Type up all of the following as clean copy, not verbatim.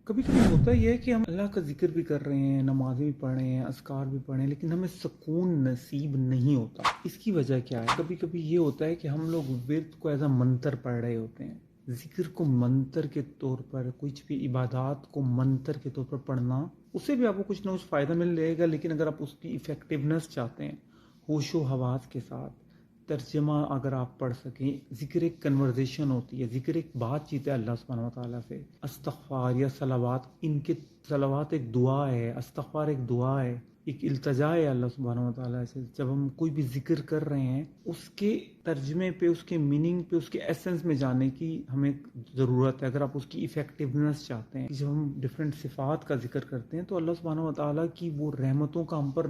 کبھی کبھی ہوتا یہ ہے کہ ہم اللہ کا ذکر بھی کر رہے ہیں، نمازیں بھی پڑھ رہے ہیں، اذکار بھی پڑھ رہے ہیں، لیکن ہمیں سکون نصیب نہیں ہوتا۔ اس کی وجہ کیا ہے؟ کبھی کبھی یہ ہوتا ہے کہ ہم لوگ ورد کو ایز اے منتر پڑھ رہے ہوتے ہیں۔ ذکر کو منتر کے طور پر، کچھ بھی عبادات کو منتر کے طور پر پڑھنا، اس سے بھی آپ کو کچھ نہ کچھ فائدہ مل جائے گا، لیکن اگر آپ اس کی افیکٹونیس چاہتے ہیں، ہوش و حواس کے ساتھ ترجمہ اگر آپ پڑھ سکیں، ذکر ایک کنورزیشن ہوتی ہے، ذکر ایک بات چیت ہے اللہ سبحانہ وتعالیٰ سے۔ استغفار یا صلوات، ان کے صلوات ایک دعا ہے، استغفار ایک دعا ہے، ایک التجا ہے اللہ سبحانہ وتعالیٰ سے۔ جب ہم کوئی بھی ذکر کر رہے ہیں، اس کے ترجمے پہ، اس کے میننگ پہ، اس کے ایسنس میں جانے کی ہمیں ضرورت ہے اگر آپ اس کی افیکٹونیس چاہتے ہیں۔ جب ہم ڈفرینٹ صفات کا ذکر کرتے ہیں تو اللہ سبحانہ وتعالیٰ کی وہ رحمتوں کا ہم پر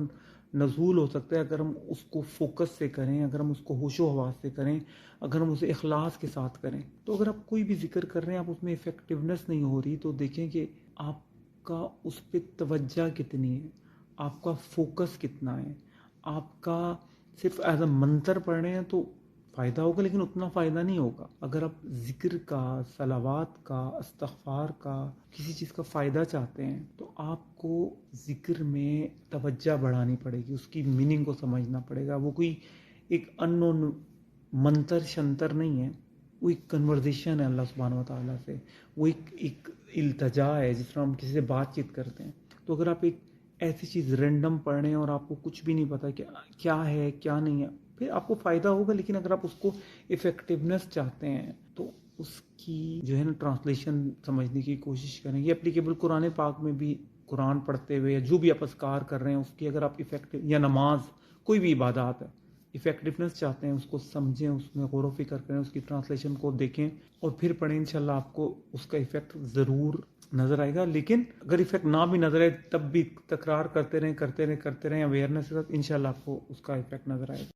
نزول ہو سکتا ہے اگر ہم اس کو فوکس سے کریں، اگر ہم اس کو ہوش و حواس سے کریں، اگر ہم اسے اخلاص کے ساتھ کریں۔ تو اگر آپ کوئی بھی ذکر کر رہے ہیں، آپ اس میں افیکٹونیس نہیں ہو رہی، تو دیکھیں کہ آپ کا اس پہ توجہ کتنی ہے، آپ کا فوکس کتنا ہے۔ آپ کا صرف ایز اے منتر پڑھ رہے ہیں تو فائدہ ہوگا، لیکن اتنا فائدہ نہیں ہوگا۔ اگر آپ ذکر کا، صلوات کا، استغفار کا، کسی چیز کا فائدہ چاہتے ہیں تو آپ کو ذکر میں توجہ بڑھانی پڑے گی، اس کی میننگ کو سمجھنا پڑے گا۔ وہ کوئی ایک انون منتر شنتر نہیں ہے، وہ ایک کنورزیشن ہے اللہ سبحانہ وتعالیٰ سے، وہ ایک التجا ہے، جس طرح ہم کسی سے بات چیت کرتے ہیں۔ تو اگر آپ ایک ایسی چیز رینڈم پڑھ رہے ہیں اور آپ کو کچھ بھی نہیں پتا کہ کیا ہے کیا نہیں ہے، پھر آپ کو فائدہ ہوگا، لیکن اگر آپ اس کو افیکٹونیس چاہتے ہیں تو اس کی جو ہے نا ٹرانسلیشن سمجھنے کی کوشش کریں۔ یہ اپلیکیبل قرآن پاک میں بھی، قرآن پڑھتے ہوئے یا جو بھی آپ اذکار کر رہے ہیں اس کی اگر آپ یا نماز، کوئی بھی عبادات ہے، افیکٹونیس چاہتے ہیں، اس کو سمجھیں، اس میں غور و فکر کریں، اس کی ٹرانسلیشن کو دیکھیں اور پھر پڑھیں، انشاءاللہ آپ کو اس کا ایفیکٹ ضرور نظر آئے گا۔ لیکن اگر ایفیکٹ نہ بھی نظر آئے تب بھی تکرار کرتے رہیں، اویئرنیس کے ساتھ، انشاءاللہ آپ کو اس کا ایفیکٹ نظر آئے گا۔